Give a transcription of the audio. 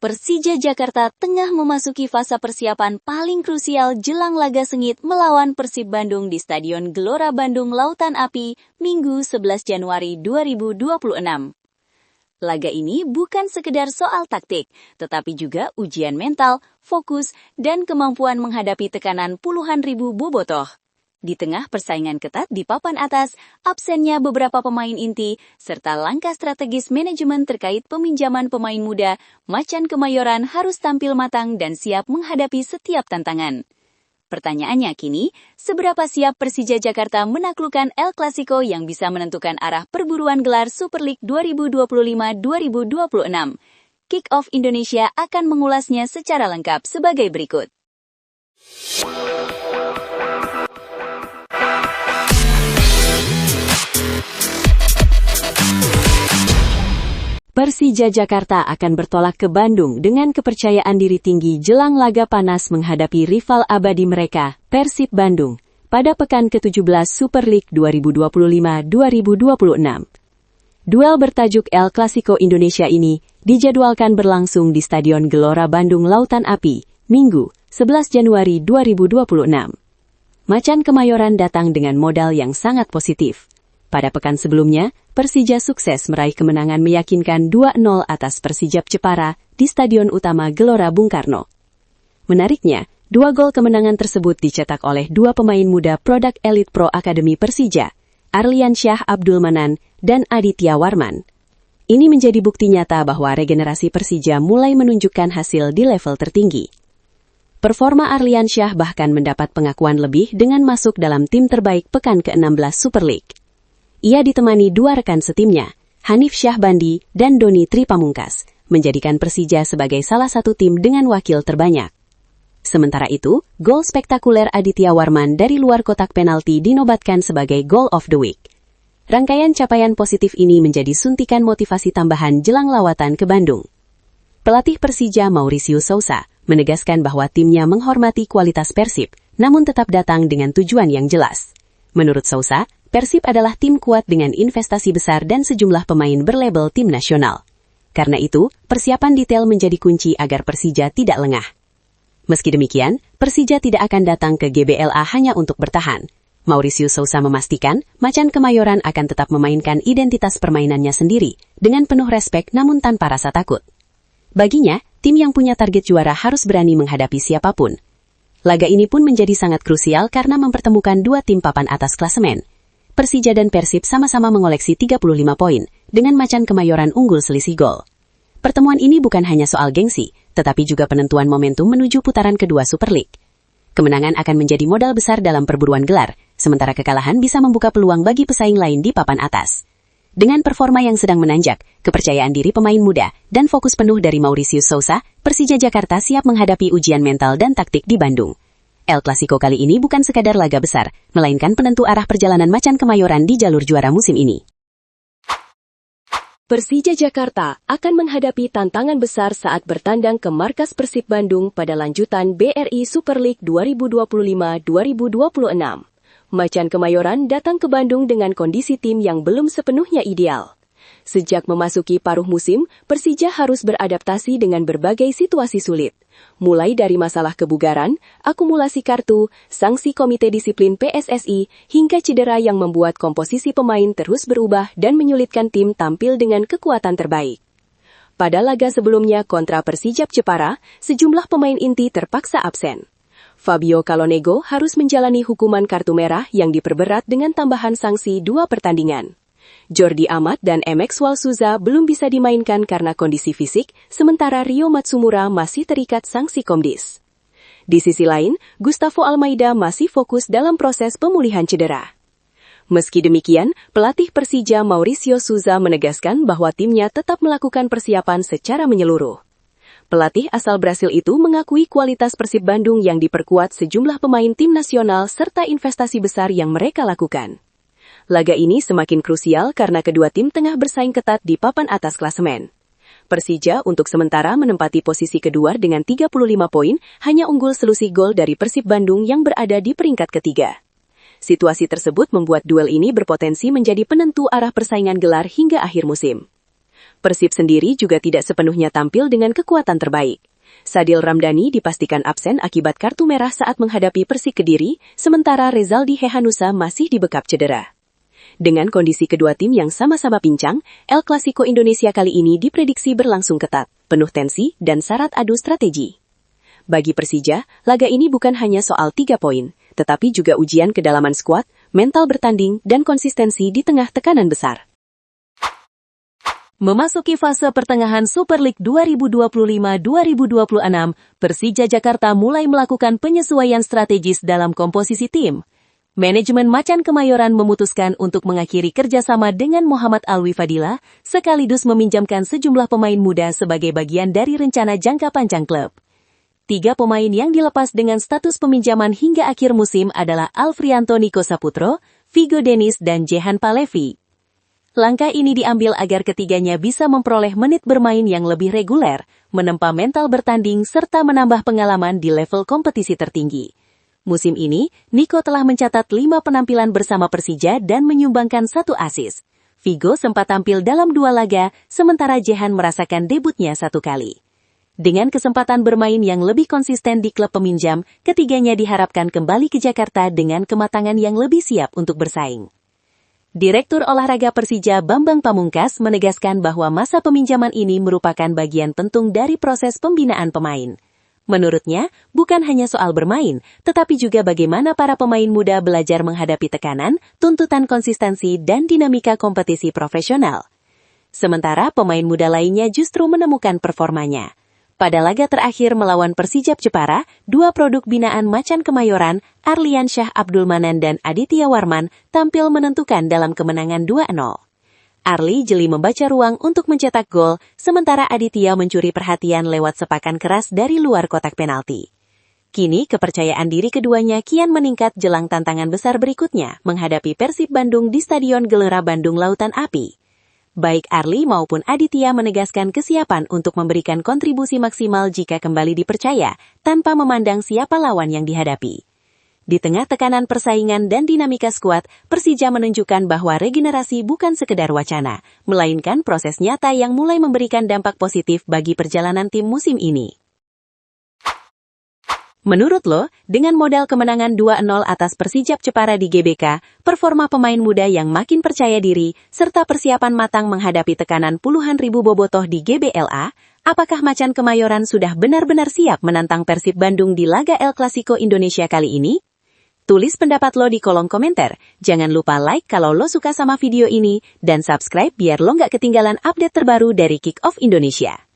Persija Jakarta tengah memasuki fase persiapan paling krusial jelang laga sengit melawan Persib Bandung di Stadion Gelora Bandung Lautan Api, Minggu 11 Januari 2026. Laga ini bukan sekedar soal taktik, tetapi juga ujian mental, fokus, dan kemampuan menghadapi tekanan puluhan ribu bobotoh. Di tengah persaingan ketat di papan atas, absennya beberapa pemain inti, serta langkah strategis manajemen terkait peminjaman pemain muda, Macan Kemayoran harus tampil matang dan siap menghadapi setiap tantangan. Pertanyaannya kini, seberapa siap Persija Jakarta menaklukkan El Clasico yang bisa menentukan arah perburuan gelar Super League 2025-2026? Kick-Off Indonesia akan mengulasnya secara lengkap sebagai berikut. Persija Jakarta akan bertolak ke Bandung dengan kepercayaan diri tinggi jelang laga panas menghadapi rival abadi mereka, Persib Bandung, pada pekan ke-17 Super League 2025-2026. Duel bertajuk El Clasico Indonesia ini dijadwalkan berlangsung di Stadion Gelora Bandung Lautan Api, Minggu, 11 Januari 2026. Macan Kemayoran datang dengan modal yang sangat positif. Pada pekan sebelumnya, Persija sukses meraih kemenangan meyakinkan 2-0 atas Persijap Jepara di Stadion Utama Gelora Bung Karno. Menariknya, 2 gol kemenangan tersebut dicetak oleh 2 pemain muda produk Elite Pro Akademi Persija, Arliansyah Abdul Manan dan Aditya Warman. Ini menjadi bukti nyata bahwa regenerasi Persija mulai menunjukkan hasil di level tertinggi. Performa Arliansyah bahkan mendapat pengakuan lebih dengan masuk dalam tim terbaik pekan ke-16 Super League. Ia ditemani 2 rekan setimnya, Hanif Syahbandi dan Doni Tripamungkas, menjadikan Persija sebagai salah satu tim dengan wakil terbanyak. Sementara itu, gol spektakuler Aditya Warman dari luar kotak penalti dinobatkan sebagai Goal of the Week. Rangkaian capaian positif ini menjadi suntikan motivasi tambahan jelang lawatan ke Bandung. Pelatih Persija Mauricio Sousa menegaskan bahwa timnya menghormati kualitas Persib, namun tetap datang dengan tujuan yang jelas. Menurut Sousa, Persib adalah tim kuat dengan investasi besar dan sejumlah pemain berlabel tim nasional. Karena itu, persiapan detail menjadi kunci agar Persija tidak lengah. Meski demikian, Persija tidak akan datang ke GBLA hanya untuk bertahan. Mauricio Sousa memastikan, Macan Kemayoran akan tetap memainkan identitas permainannya sendiri, dengan penuh respek namun tanpa rasa takut. Baginya, tim yang punya target juara harus berani menghadapi siapapun. Laga ini pun menjadi sangat krusial karena mempertemukan 2 tim papan atas klasemen. Persija dan Persib sama-sama mengoleksi 35 poin, dengan Macan Kemayoran unggul selisih gol. Pertemuan ini bukan hanya soal gengsi, tetapi juga penentuan momentum menuju putaran kedua Super League. Kemenangan akan menjadi modal besar dalam perburuan gelar, sementara kekalahan bisa membuka peluang bagi pesaing lain di papan atas. Dengan performa yang sedang menanjak, kepercayaan diri pemain muda, dan fokus penuh dari Mauricio Sousa, Persija Jakarta siap menghadapi ujian mental dan taktik di Bandung. El Clasico kali ini bukan sekadar laga besar, melainkan penentu arah perjalanan Macan Kemayoran di jalur juara musim ini. Persija Jakarta akan menghadapi tantangan besar saat bertandang ke markas Persib Bandung pada lanjutan BRI Super League 2025-2026. Macan Kemayoran datang ke Bandung dengan kondisi tim yang belum sepenuhnya ideal. Sejak memasuki paruh musim, Persija harus beradaptasi dengan berbagai situasi sulit. Mulai dari masalah kebugaran, akumulasi kartu, sanksi komite disiplin PSSI, hingga cedera yang membuat komposisi pemain terus berubah dan menyulitkan tim tampil dengan kekuatan terbaik. Pada laga sebelumnya kontra Persijap Jepara, sejumlah pemain inti terpaksa absen. Fabio Calonego harus menjalani hukuman kartu merah yang diperberat dengan tambahan sanksi 2 pertandingan. Jordi Amat dan MX Walsuza belum bisa dimainkan karena kondisi fisik, sementara Rio Matsumura masih terikat sanksi Komdis. Di sisi lain, Gustavo Almeida masih fokus dalam proses pemulihan cedera. Meski demikian, pelatih Persija Mauricio Sousa menegaskan bahwa timnya tetap melakukan persiapan secara menyeluruh. Pelatih asal Brasil itu mengakui kualitas Persib Bandung yang diperkuat sejumlah pemain tim nasional serta investasi besar yang mereka lakukan. Laga ini semakin krusial karena kedua tim tengah bersaing ketat di papan atas klasemen. Persija untuk sementara menempati posisi kedua dengan 35 poin, hanya unggul selisih gol dari Persib Bandung yang berada di peringkat ketiga. Situasi tersebut membuat duel ini berpotensi menjadi penentu arah persaingan gelar hingga akhir musim. Persib sendiri juga tidak sepenuhnya tampil dengan kekuatan terbaik. Sadil Ramdhani dipastikan absen akibat kartu merah saat menghadapi Persik Kediri, sementara Rezaldi Hehanusa masih dibekap cedera. Dengan kondisi kedua tim yang sama-sama pincang, El Clasico Indonesia kali ini diprediksi berlangsung ketat, penuh tensi, dan syarat adu strategi. Bagi Persija, laga ini bukan hanya soal 3 poin, tetapi juga ujian kedalaman skuad, mental bertanding, dan konsistensi di tengah tekanan besar. Memasuki fase pertengahan Super League 2025-2026, Persija Jakarta mulai melakukan penyesuaian strategis dalam komposisi tim. Manajemen Macan Kemayoran memutuskan untuk mengakhiri kerjasama dengan Muhammad Alwi Fadila, sekaligus meminjamkan sejumlah pemain muda sebagai bagian dari rencana jangka panjang klub. 3 pemain yang dilepas dengan status peminjaman hingga akhir musim adalah Alfrianto Niko Saputro, Vigo Dennis, dan Jehan Palevi. Langkah ini diambil agar ketiganya bisa memperoleh menit bermain yang lebih reguler, menempa mental bertanding serta menambah pengalaman di level kompetisi tertinggi. Musim ini, Niko telah mencatat 5 penampilan bersama Persija dan menyumbangkan 1 assist. Vigo sempat tampil dalam 2 laga, sementara Jehan merasakan debutnya 1 kali. Dengan kesempatan bermain yang lebih konsisten di klub peminjam, ketiganya diharapkan kembali ke Jakarta dengan kematangan yang lebih siap untuk bersaing. Direktur Olahraga Persija Bambang Pamungkas menegaskan bahwa masa peminjaman ini merupakan bagian penting dari proses pembinaan pemain. Menurutnya, bukan hanya soal bermain, tetapi juga bagaimana para pemain muda belajar menghadapi tekanan, tuntutan konsistensi, dan dinamika kompetisi profesional. Sementara pemain muda lainnya justru menemukan performanya. Pada laga terakhir melawan Persijap Jepara, 2 produk binaan Macan Kemayoran, Arlian Syah Abdul Manan dan Aditya Warman, tampil menentukan dalam kemenangan 2-0. Arli jeli membaca ruang untuk mencetak gol, sementara Aditya mencuri perhatian lewat sepakan keras dari luar kotak penalti. Kini kepercayaan diri keduanya kian meningkat jelang tantangan besar berikutnya menghadapi Persib Bandung di Stadion Gelora Bandung Lautan Api. Baik Arli maupun Aditya menegaskan kesiapan untuk memberikan kontribusi maksimal jika kembali dipercaya, tanpa memandang siapa lawan yang dihadapi. Di tengah tekanan persaingan dan dinamika skuad, Persija menunjukkan bahwa regenerasi bukan sekedar wacana, melainkan proses nyata yang mulai memberikan dampak positif bagi perjalanan tim musim ini. Menurut lo, dengan modal kemenangan 2-0 atas Persijap Jepara di GBK, performa pemain muda yang makin percaya diri, serta persiapan matang menghadapi tekanan puluhan ribu bobotoh di GBLA, apakah Macan Kemayoran sudah benar-benar siap menantang Persib Bandung di laga El Clasico Indonesia kali ini? Tulis pendapat lo di kolom komentar. Jangan lupa like kalau lo suka sama video ini, dan subscribe biar lo nggak ketinggalan update terbaru dari Kick Off Indonesia.